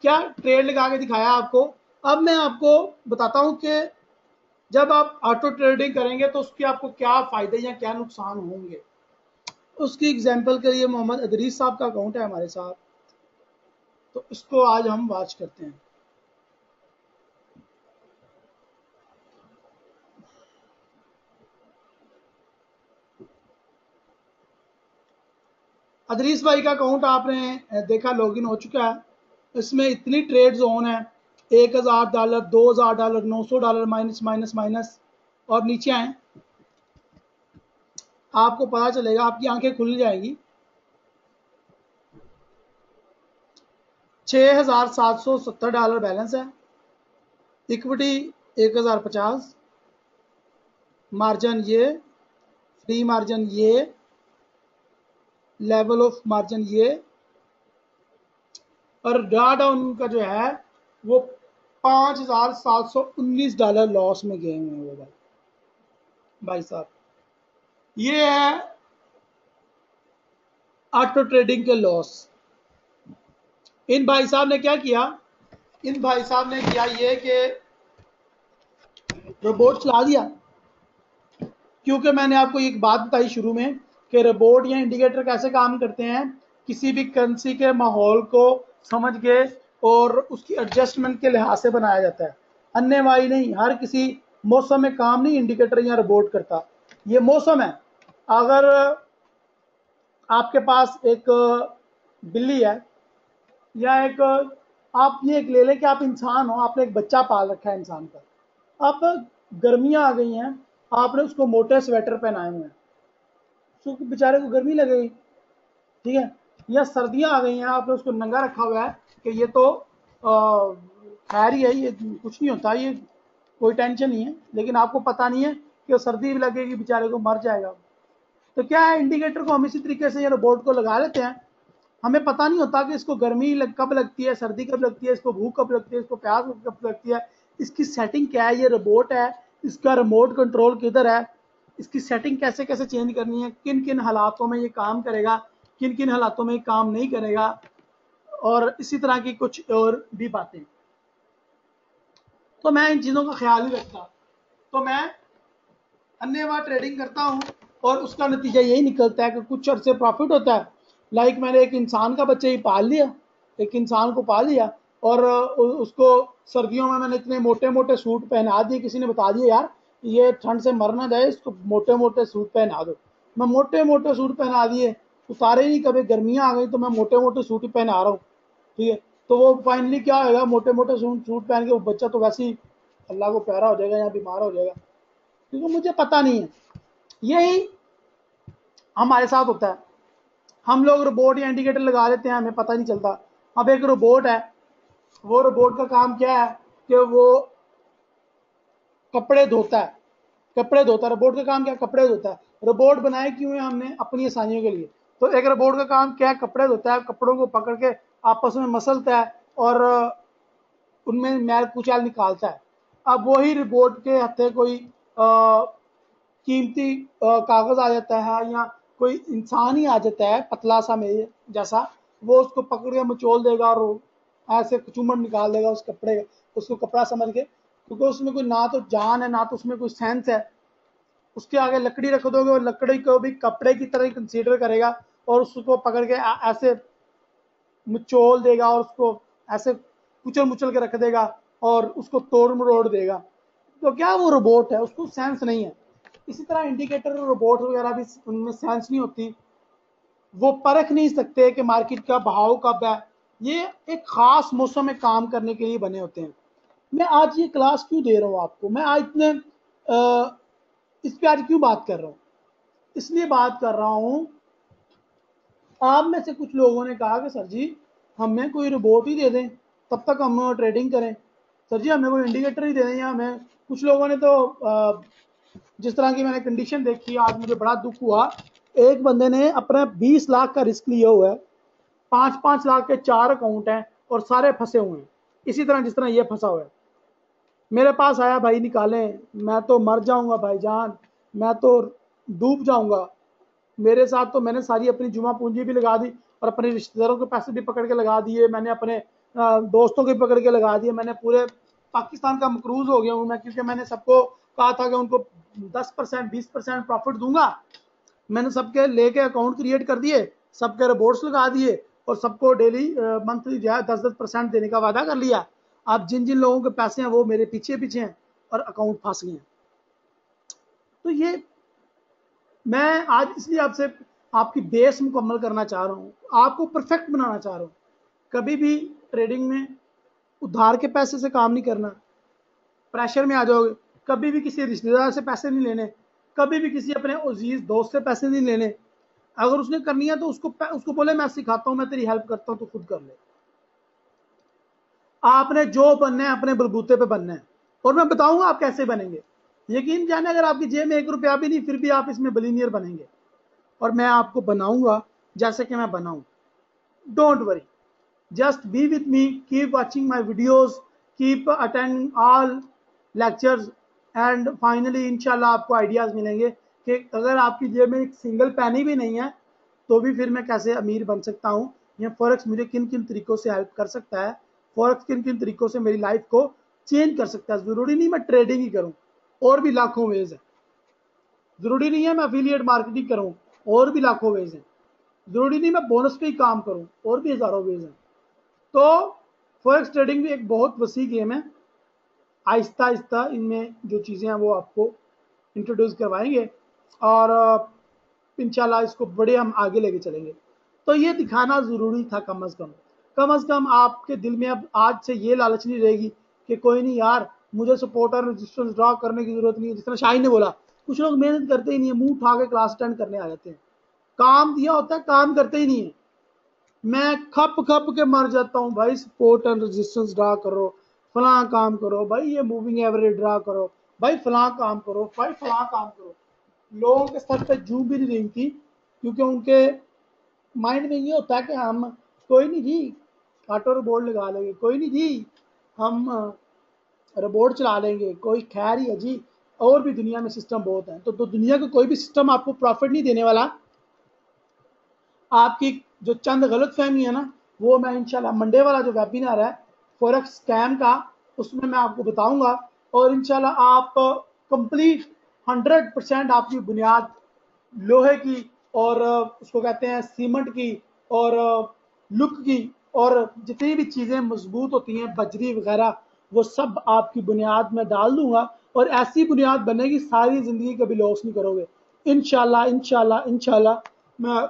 क्या ट्रेड लगा के दिखाया आपको। अब मैं आपको बताता हूं कि जब आप ऑटो ट्रेडिंग करेंगे तो उसके आपको क्या फायदे या क्या नुकसान होंगे। उसकी एग्जांपल के लिए मोहम्मद अदरीस साहब का अकाउंट है हमारे साथ, तो इसको आज हम वॉच करते हैं। अदरीस भाई का अकाउंट आपने देखा, लॉगिन हो चुका है। इसमें इतनी ट्रेड्स ऑन है, $1000, $2000, $900, माइनस माइनस माइनस। और नीचे आए, आपको पता चलेगा, आपकी आंखें खुल जाएगी। $6770 बैलेंस है, इक्विटी 1050, मार्जिन ये, फ्री मार्जिन ये, लेवल ऑफ मार्जिन ये, और ड्रा डाउन का जो है वो $5,719 लॉस में गए हुए हैं भाई साहब। ये है ऑटो ट्रेडिंग के लॉस। इन भाई साहब ने क्या किया, इन भाई साहब ने किया ये कि रोबोट चला दिया। क्योंकि मैंने आपको एक बात बताई शुरू में कि रोबोट या इंडिकेटर कैसे काम करते हैं, किसी भी करेंसी के माहौल को समझ के और उसकी एडजस्टमेंट के लिहाज से बनाया जाता है, अन्यवाही नहीं। हर किसी मौसम में काम नहीं इंडिकेटर या रोबोट करता। ये मौसम है, अगर आपके पास एक बिल्ली है या एक, आप ये एक ले लें कि आप इंसान हो, आपने एक बच्चा पाल रखा है इंसान का, आप गर्मियां आ गई हैं, आपने उसको मोटे स्वेटर पहनाए हुए हैं, उसको बेचारे को गर्मी लगेगी, ठीक है। या सर्दियां आ गई हैं, आपने उसको नंगा रखा हुआ है कि ये तो खैर ही है, ये कुछ नहीं होता, ये कोई टेंशन नहीं है, लेकिन आपको पता नहीं है कि सर्दी भी लगेगी, बेचारे को मर जाएगा। तो क्या है, इंडिकेटर को हम इसी तरीके से रोबोट को लगा लेते हैं, हमें पता नहीं होता कि इसको गर्मी कब लगती है, सर्दी कब लगती है, इसको भूख कब लगती है, इसको प्यास कब लगती है, इसकी सेटिंग क्या है, ये रोबोट है, इसका रिमोट कंट्रोल किधर है, इसकी सेटिंग कैसे कैसे चेंज करनी है, किन किन हालातों में ये काम करेगा, किन किन हालातों में ये काम नहीं करेगा, और इसी तरह की कुछ और भी बातें। तो मैं इन चीज़ों का ख्याल ही रखता, तो मैं अन्यथा ट्रेडिंग करता हूँ और उसका नतीजा यही निकलता है कि कुछ अरसे प्रॉफिट होता है। लाइक मैंने एक इंसान का बच्चा ही पाल लिया, एक इंसान को पाल लिया और उसको सर्दियों में मैंने इतने मोटे मोटे सूट पहना दिए, किसी ने बता दिया यार ये ठंड से मर ना जाए, इसको मोटे मोटे सूट पहना दो। मैं मोटे मोटे सूट पहना दिए, उतारे नहीं कभी, गर्मियाँ आ गई तो मैं मोटे मोटे सूट ही पहना रहा हूँ, ठीक है। तो वो फाइनली क्या होगा, मोटे मोटे सूट पहन के वो बच्चा तो वैसे ही अल्लाह को प्यारा हो जाएगा या बीमार हो जाएगा, क्योंकि मुझे पता नहीं है। यही हमारे साथ होता है, हम लोग रोबोट या इंडिकेटर लगा लेते हैं, हमें पता नहीं चलता। अब एक रोबोट है, वो रोबोट का काम क्या है कि वो कपड़े धोता है, कपड़े धोता है। रोबोट का काम क्या है, कपड़े धोता है। रोबोट बनाए क्यों है हमने, अपनी आसानियों के लिए। तो एक रोबोट का काम क्या है, कपड़े धोता है, कपड़ों को पकड़ के आपस में मसलता है और उनमें मैल कुचैल निकालता है। अब वही रोबोट के हथे कोई कीमती कागज आ जाता है या कोई इंसान ही आ जाता है पतला सा मेरे जैसा, वो उसको पकड़ के मचोल देगा और ऐसे चुम्बड़ निकाल देगा उस कपड़े का, उसको कपड़ा समझ के, क्योंकि उसमें कोई ना तो जान है ना तो उसमें कोई सेंस है। उसके आगे लकड़ी रख दोगे और लकड़ी को भी कपड़े की तरह ही कंसीडर करेगा और उसको पकड़ के ऐसे मचोल देगा और उसको ऐसे कुचल मुचल के रख देगा और उसको तोड़ मरोड़ देगा। तो क्या वो रोबोट है, उसको सेंस नहीं है। इसी तरह इंडिकेटर और रोबोट वगैरह भी, उनमें सेंस नहीं होती, वो परख नहीं सकते कि मार्केट का बहाव कब है। ये एक खास मौसम में काम करने के लिए बने होते हैं। मैं आज ये क्लास क्यों दे रहा हूँ आपको, मैं आज इतने इस पे आज क्यों बात कर रहा हूँ, इसलिए बात कर रहा हूँ, आप में से कुछ लोगों ने कहा कि सर जी हमें कोई रोबोट ही दे दें तब तक हम ट्रेडिंग करें, सर जी हमें कोई इंडिकेटर ही दे दें, या हमें, कुछ लोगों ने तो जिस तरह की मैंने कंडीशन देखी, आज मुझे बड़ा दुख हुआ। एक बंदे ने अपना 20 लाख का रिस्क लिया हुआ है, 5-5 लाख के 4 अकाउंट हैं और सारे फंसे हुए हैं, इसी तरह जिस तरह ये फंसा हुआ है। मेरे पास आया, भाई निकालें, मैं तो मर जाऊंगा भाईजान, मैं तो डूब जाऊंगा। मेरे साथ तो मैंने सारी अपनी जुमा पूंजी भी लगा दी और अपने रिश्तेदारों के पैसे भी पकड़ के लगा दिए, मैंने अपने दोस्तों के पकड़ के लगा दिए, मैंने पूरे पाकिस्तान का मकरूज हो गया हूँ मैं, क्योंकि मैंने सबको कहा था कि उनको 10% 20% प्रॉफिट दूंगा। मैंने सबके लेके अकाउंट क्रिएट कर दिए, सबके रिपोर्ट्स लगा दिए और सबको डेली मंथली जो है 10% देने का वादा कर लिया। अब जिन जिन लोगों के पैसे हैं वो मेरे पीछे पीछे हैं और अकाउंट फंस गए हैं। तो ये मैं आज इसलिए आपसे आपकी बेस मुकम्मल करना चाह रहा हूँ, आपको परफेक्ट बनाना चाह रहा हूँ। कभी भी ट्रेडिंग में उधार के पैसे से काम नहीं करना, प्रेशर में आ जाओगे। कभी भी किसी रिश्तेदार से पैसे नहीं लेने, कभी भी किसी अपने अजीज दोस्त से पैसे नहीं लेने। अगर उसने करनी है तो उसको बोले मैं सिखाता हूँ, मैं तेरी हेल्प करता हूँ, तो खुद कर ले। आपने जो बनना है अपने बलबूते पे बनना है और मैं बताऊंगा आप कैसे बनेंगे। यकीन जाने, अगर आपकी जेब में 1 रुपया भी नहीं फिर भी आप इसमें बिलियनियर बनेंगे और मैं आपको बनाऊंगा जैसे कि मैं बनाऊं। Don't worry, just be with me, keep watching my videos, keep attending all lectures and finally इंशाल्लाह आपको आइडियाज़ मिलेंगे कि अगर आपकी जेब में एक सिंगल पैनी भी नहीं है तो भी फिर मैं कैसे अमीर बन सकता हूँ, या फॉरेक्स मुझे किन किन तरीक़ों से हेल्प कर सकता है, फॉरेक्स किन किन तरीक़ों से मेरी लाइफ को चेंज कर सकता है। ज़रूरी नहीं मैं ट्रेडिंग ही करूँ, और भी लाखों वेज है। ज़रूरी नहीं है मैं एफिलिएट मार्केटिंग करूँ, और भी लाखों वेज हैं। ज़रूरी नहीं मैं बोनस पे ही काम करूँ, और भी हज़ारों वेज हैं। तो फॉरेक्स ट्रेडिंग भी एक बहुत वसी गेम है। आहिस्ता आहिस्ता इनमें जो चीज़ें हैं वो आपको इंट्रोड्यूस करवाएंगे, और इंशाल्लाह इसको बड़े हम आगे लेके चलेंगे। तो ये दिखाना ज़रूरी था, कम अज़ कम आपके दिल में अब आज से ये लालच नहीं रहेगी कि कोई नहीं यार, मुझे सपोर्ट और रेजिस्टेंस ड्रा करने की ज़रूरत नहीं है। जिस तरह शाहीन ने बोला, कुछ लोग मेहनत करते ही नहीं है, मुंह उठा के क्लास अटेंड करने आ जाते हैं, काम दिया होता है काम करते ही नहीं है। मैं खप खप के मर जाता हूँ भाई, सपोर्ट एंड रेजिस्टेंस ड्रा करो, फलां काम करो भाई, ये मूविंग एवरेज ड्रा करो भाई, फलां काम करो भाई, फलां काम करो। लोगों के सर पे जू भी नहीं रेंगती, क्योंकि उनके माइंड में ये होता है कि हम कोई नहीं जी ऑटो रोबोट लगा लेंगे, कोई नहीं जी हम रोबोट चला लेंगे, कोई खैर ही है जी, और भी दुनिया में सिस्टम बहुत है। तो दुनिया का कोई भी सिस्टम आपको प्रॉफिट नहीं देने वाला। आपकी जो चंद गलत फहमी है ना, वो मैं इंशाल्लाह मंडे वाला जो वेबिनार है फॉरेक्स स्कैम का, उसमें मैं आपको बताऊंगा, और इंशाल्लाह आप कंप्लीट 100% आपकी बुनियाद लोहे की, और उसको कहते हैं सीमेंट की, और लुक की, और जितनी भी चीज़ें मजबूत होती हैं बजरी वगैरह, वो सब आपकी बुनियाद में डाल दूंगा, और ऐसी बुनियाद बनेगी सारी ज़िंदगी कभी लॉस नहीं करोगे इंशाल्लाह इंशाल्लाह इंशाल्लाह। मैं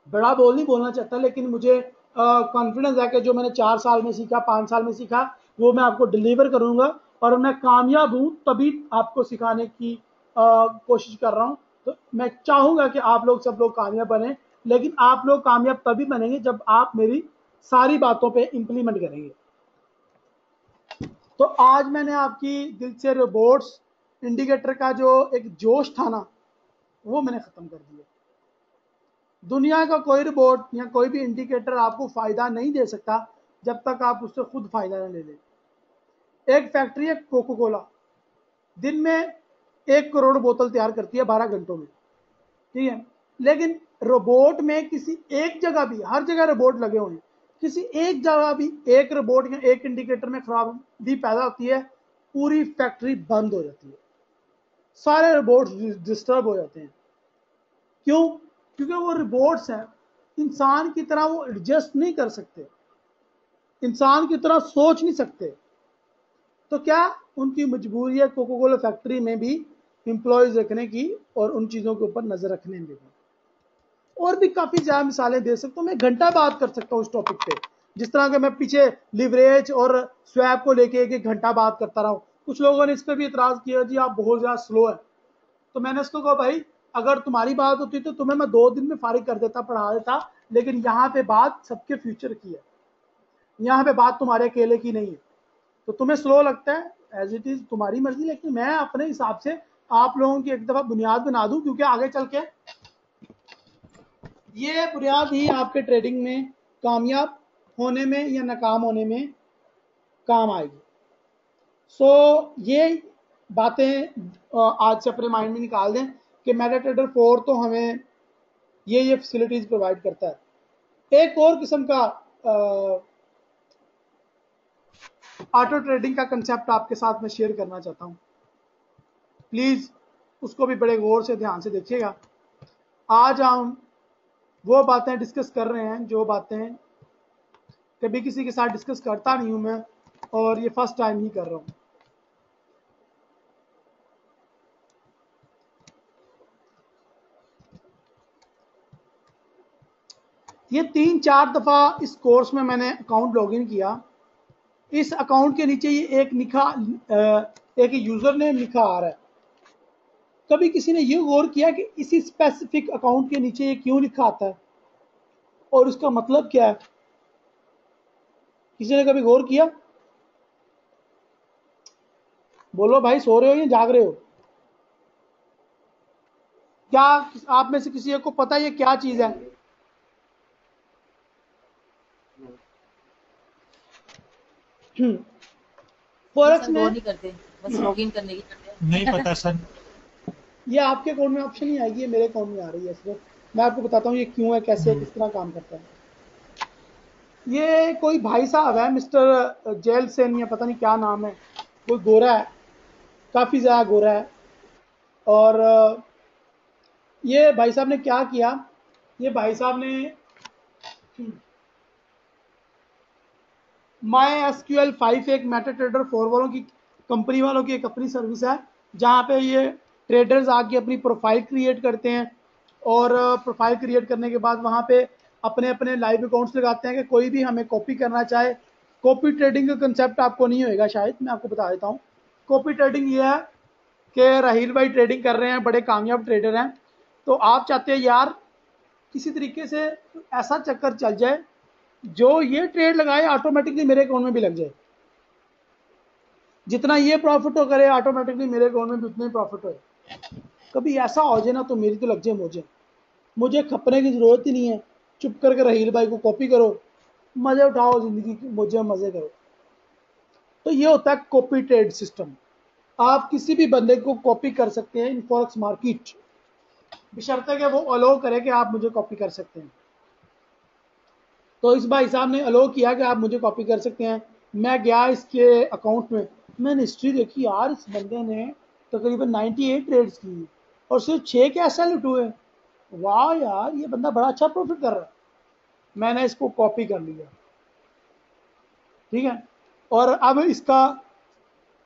बड़ा बोल नहीं बोलना चाहता, लेकिन मुझे कॉन्फिडेंस है कि जो मैंने 4 साल में सीखा, 5 साल में सीखा, वो मैं आपको डिलीवर करूंगा, और मैं कामयाब हूं तभी आपको सिखाने की कोशिश कर रहा हूं। तो मैं चाहूंगा कि आप लोग सब लोग कामयाब बने, लेकिन आप लोग कामयाब तभी बनेंगे जब आप मेरी सारी बातों पे इंप्लीमेंट करेंगे। तो आज मैंने आपकी दिल से रोबोट्स इंडिकेटर का जो एक जोश था ना, वो मैंने खत्म कर दिया। दुनिया का कोई रिपोर्ट या कोई भी इंडिकेटर आपको फायदा नहीं दे सकता जब तक आप उससे खुद फायदा न ले लें। एक फैक्ट्री है कोको कोला, दिन में 1 करोड़ बोतल तैयार करती है 12 घंटों में, ठीक है, लेकिन रोबोट में किसी एक जगह भी, हर जगह रोबोट लगे हुए हैं, किसी एक जगह भी एक रोबोट या एक इंडिकेटर में खराबी पैदा होती है, पूरी फैक्ट्री बंद हो जाती है, सारे रोबोट डिस्टर्ब हो जाते हैं। क्यों? क्योंकि वो रोबोट्स हैं, इंसान की तरह वो एडजस्ट नहीं कर सकते, इंसान की तरह सोच नहीं सकते। तो क्या उनकी मजबूरी है कोको कोला फैक्ट्री में भी एम्प्लॉयज रखने की, और उन चीज़ों के ऊपर नज़र रखने में भी। और भी काफ़ी ज़्यादा मिसालें दे सकता हूँ, मैं घंटा बात कर सकता हूँ इस टॉपिक पे। जिस तरह के मैं पीछे लिवरेज और स्वैप को लेके 1 घंटा बात करता रहा हूँ। कुछ लोगों ने इस पर भी इतराज़ किया, जी आप बहुत ज़्यादा स्लो है। तो मैंने उसको कहा भाई, अगर तुम्हारी बात होती तो तुम्हें मैं 2 दिन में फारिग कर देता, पढ़ा देता, लेकिन यहाँ पे बात सबके फ्यूचर की है, यहाँ पे बात तुम्हारे अकेले की नहीं है। तो तुम्हें स्लो लगता है, एज इट इज तुम्हारी मर्जी, लेकिन मैं अपने हिसाब से आप लोगों की एक दफा बुनियाद बना दूं, क्योंकि आगे चल के ये बुनियाद ही आपके ट्रेडिंग में कामयाब होने में या नाकाम होने में काम आएगी। सो ये बातें आज से अपने माइंड में निकाल दें कि मेटाट्रेडर 4 तो हमें ये फैसिलिटीज प्रोवाइड करता है। एक और किस्म का ऑटो ट्रेडिंग का कंसेप्ट आपके साथ में शेयर करना चाहता हूं, प्लीज उसको भी बड़े गौर से ध्यान से देखिएगा। आज हम वो बातें डिस्कस कर रहे हैं जो बातें कभी किसी के साथ डिस्कस करता नहीं हूं मैं, और ये फर्स्ट टाइम ही कर रहा हूं। ये 3-4 दफा इस कोर्स में मैंने अकाउंट लॉगिन किया। इस अकाउंट के नीचे ये एक यूजर नेम लिखा आ रहा है। कभी किसी ने ये गौर किया कि इसी स्पेसिफिक अकाउंट के नीचे ये क्यों लिखा आता है और उसका मतलब क्या है? किसी ने कभी गौर किया? बोलो भाई, सो रहे हो या जाग रहे हो? क्या आप में से किसी को पता है ये क्या चीज है? फॉरेक्स सर गौर में नहीं करते, बस लॉगिन करने की करते हैं। नहीं पता सर। ये आपके अकाउंट में ऑप्शन नहीं आएगी, ये मेरे अकाउंट में आ रही है सिर्फ। मैं आपको बताता हूँ ये क्यों है, कैसे है, किस तरह काम करता है। ये कोई भाई साहब है, मिस्टर जेल सेन या पता नहीं क्या नाम है, कोई गोरा है, काफ़ी ज़्यादा गोरा है। और ये भाई साहब ने क्या किया, ये भाई साहब ने माई एसक्यूएल 5 एक मेटा ट्रेडर 4 वालों की, कंपनी वालों की एक अपनी सर्विस है, जहाँ पे ये ट्रेडर्स आके अपनी प्रोफाइल क्रिएट करते हैं, और प्रोफाइल क्रिएट करने के बाद वहाँ पे अपने अपने लाइव अकाउंट्स लगाते हैं कि कोई भी हमें कॉपी करना चाहे। कॉपी ट्रेडिंग का कंसेप्ट आपको नहीं होएगा शायद, मैं आपको बता देता हूँ। कॉपी ट्रेडिंग ये है कि राहील भाई ट्रेडिंग कर रहे हैं, बड़े कामयाब ट्रेडर हैं, तो आप चाहते हैं यार किसी तरीके से ऐसा चक्कर चल जाए जो ये ट्रेड लगाए ऑटोमेटिकली मेरे अकाउंट में भी लग जाए, जितना ये प्रॉफिट हो करे ऑटोमेटिकली मेरे अकाउंट में भी उतना ही प्रॉफिट हो। कभी ऐसा हो जाए ना तो मेरी तो लग जाए मुझे खपने की जरूरत ही नहीं है, चुप करके राहील भाई को कॉपी करो, मजे उठाओ जिंदगी की, मुझे मजे करो। तो ये होता है कॉपी ट्रेड सिस्टम। आप किसी भी बंदे को कॉपी कर सकते हैं इन फॉरेक्स मार्केट, बशर्ते कि वो अलाउ करे कि आप मुझे कॉपी कर सकते हैं। तो इस भाई साहब ने अलाउ किया कि आप मुझे कॉपी कर सकते हैं। मैं गया इसके अकाउंट में, मैंने हिस्ट्री देखी, यार इस बंदे ने तकरीबन 98 ट्रेड्स की और सिर्फ 6 के एस एल हुए। वाह यार, ये बंदा बड़ा अच्छा प्रॉफिट कर रहा है। मैंने इसको कॉपी कर लिया, ठीक है, और अब इसका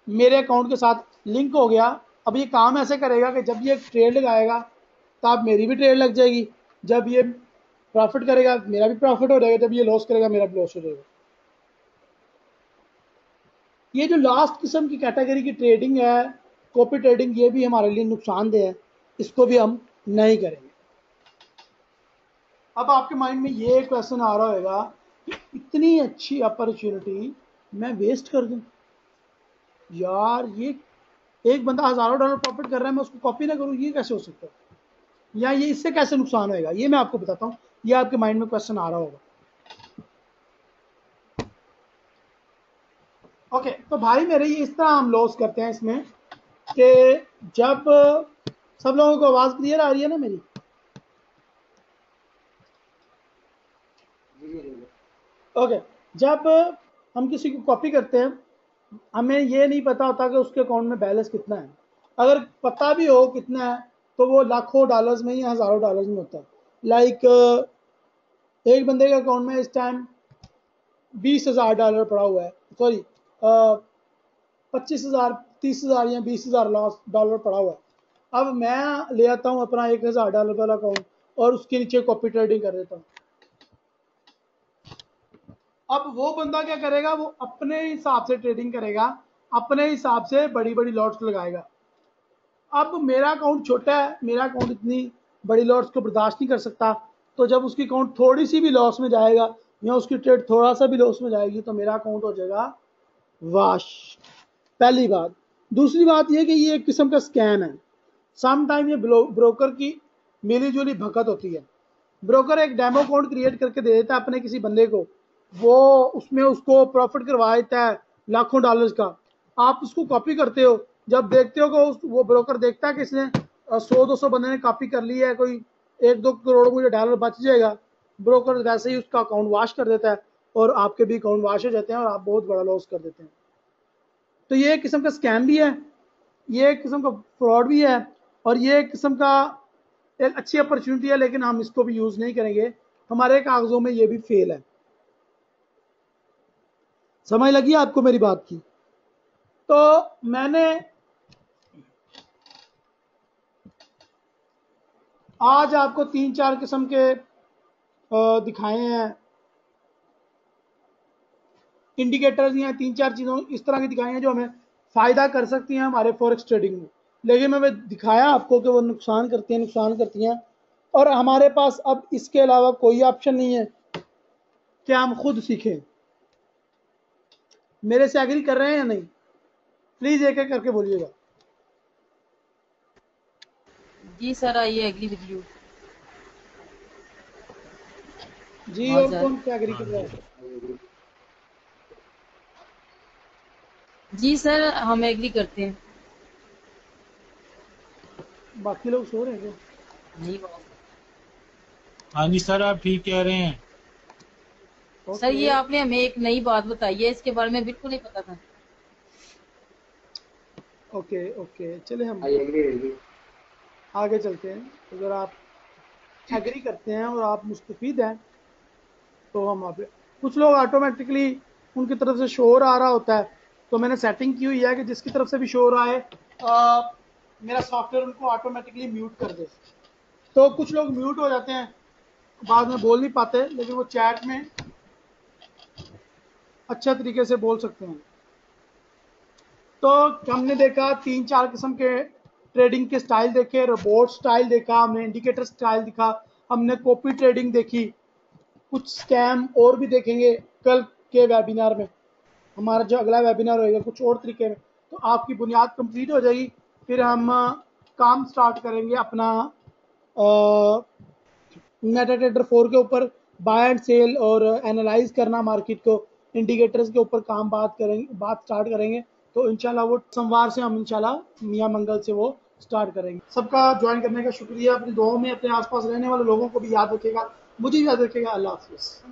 मेरे अकाउंट के साथ लिंक हो गया। अब ये काम ऐसे करेगा कि जब ये ट्रेड लगाएगा तब मेरी भी ट्रेड लग जाएगी, जब ये प्रॉफिट करेगा मेरा भी प्रॉफिट हो जाएगा, जब ये लॉस करेगा मेरा भी लॉस हो जाएगा। ये जो लास्ट किस्म की कैटेगरी की ट्रेडिंग है, कॉपी ट्रेडिंग, ये भी हमारे लिए नुकसानदेह है, इसको भी हम नहीं करेंगे। अब आपके माइंड में ये क्वेश्चन आ रहा होगा कि इतनी अच्छी अपॉर्चुनिटी मैं वेस्ट कर दूं, यार ये एक बंदा हजारों डॉलर प्रॉफिट कर रहा है, मैं उसको कॉपी ना करूं, ये कैसे हो सकता है, या ये इससे कैसे नुकसान होएगा, ये मैं आपको बताता हूं। ये आपके माइंड में क्वेश्चन आ रहा होगा। ओके, तो भाई मेरे ये इस तरह हम लॉस करते हैं इसमें कि जब सब लोगों को आवाज क्लियर आ रही है ना मेरी? ओके, जब हम किसी को कॉपी करते हैं, हमें ये नहीं पता होता कि उसके अकाउंट में बैलेंस कितना है। अगर पता भी हो कितना है तो वो लाखों डॉलर्स में या हजारों डॉलर्स में होता है। लाइक एक बंदे के अकाउंट में इस टाइम 20,000 डॉलर पड़ा हुआ है, सॉरी 25,000, 30,000 या 20,000 डॉलर पड़ा हुआ है। अब मैं ले आता हूँ अपना 1,000 डॉलर वाला अकाउंट और उसके नीचे कॉपी ट्रेडिंग कर देता हूँ। अब वो बंदा क्या करेगा, वो अपने हिसाब से ट्रेडिंग करेगा, अपने हिसाब से बड़ी बड़ी लॉट्स लगाएगा। अब मेरा अकाउंट छोटा है, मेरा अकाउंट इतनी बड़ी लॉट्स को बर्दाश्त नहीं कर सकता, तो जब उसकी अकाउंट थोड़ी सी भी लॉस में जाएगा या उसकी ट्रेड थोड़ा सा भी लॉस में जाएगी तो मेरा अकाउंट हो जाएगा वाश। पहली बात। दूसरी बात यह कि ये एक किस्म का स्कैम है। सम टाइम ये ब्रोकर की मिली जुली भगत होती है। ब्रोकर एक डेमो अकाउंट क्रिएट करके दे देता है अपने किसी बंदे को, वो उसमें उसको प्रॉफिट करवा देता है लाखों डॉलर्स का। आप उसको कॉपी करते हो, जब देखते हो कि वो ब्रोकर देखता है कि इसने 100-200 बंदे ने कॉपी कर लिया है, कोई 1-2 करोड़ मुझे डॉलर बच जाएगा, ब्रोकर वैसे ही उसका अकाउंट वाश कर देता है और आपके भी अकाउंट वाश हो जाते हैं और आप बहुत बड़ा लॉस कर देते हैं। तो ये एक किस्म का स्कैम भी है, ये एक किस्म का फ्रॉड भी है, और ये एक किस्म का एक अच्छी अपॉर्चुनिटी है, लेकिन हम इसको भी यूज नहीं करेंगे। हमारे कागजों में ये भी फेल है। समझ लगी आपको मेरी बात की? तो मैंने आज आपको 3-4 किस्म के दिखाए हैं इंडिकेटर्स, या 3-4 चीज़ों इस तरह की दिखाई हैं जो हमें फ़ायदा कर सकती हैं हमारे फॉरेक्स ट्रेडिंग में। लेकिन मैंने दिखाया आपको कि वो नुकसान करती हैं, और हमारे पास अब इसके अलावा कोई ऑप्शन नहीं है कि हम खुद सीखें। मेरे से एग्री कर रहे हैं या नहीं? प्लीज़ एक एक करके बोलिएगा। जी sir, I agree with you. जी, हाँ और सर। कौन क्या एग्री कर हाँ रहा जी। है? जी सर, हम एग्री करते हैं। बाकी लोग सो रहे हैं क्या? नहीं बात। हाँ जी सर, आप ठीक कह रहे हैं। सर ये ओके आपने हमें एक नई बात बताई है, इसके बारे में बिल्कुल नहीं पता था। ओके ओके, चले हम आई एग्री। आगे चलते हैं। अगर आप एग्री करते हैं और आप मुस्तफीद हैं तो हम आप कुछ लोग ऑटोमेटिकली उनकी तरफ से शोर आ रहा होता है, तो मैंने सेटिंग की हुई है कि जिसकी तरफ से भी शोर आए मेरा सॉफ्टवेयर उनको ऑटोमेटिकली म्यूट कर दे। तो कुछ लोग म्यूट हो जाते हैं, बाद में बोल नहीं पाते, लेकिन वो चैट में अच्छे तरीके से बोल सकते हैं। तो हमने देखा 3-4 किस्म के ट्रेडिंग के स्टाइल देखे, रोबोट स्टाइल देखा, हमने इंडिकेटर स्टाइल दिखा, हमने कॉपी ट्रेडिंग देखी, कुछ स्कैम और भी देखेंगे कल के वेबिनार में। हमारा जो अगला वेबिनार होएगा कुछ और तरीके में, तो आपकी बुनियाद कंप्लीट हो जाएगी। फिर हम काम स्टार्ट करेंगे अपना मेटाट्रेडर 4 के ऊपर, बाय एंड सेल और एनालाइज करना मार्केट को, इंडिकेटर्स के ऊपर काम बात स्टार्ट करेंगे। तो इंशाल्लाह वो सोमवार से हम इंशाल्लाह मियां मंगल से वो स्टार्ट करेंगे। सबका ज्वाइन करने का शुक्रिया। अपनी दुआओं में अपने आसपास रहने वाले लोगों को भी याद रखेगा, मुझे भी याद रखेगा। अल्लाह हाफिज़।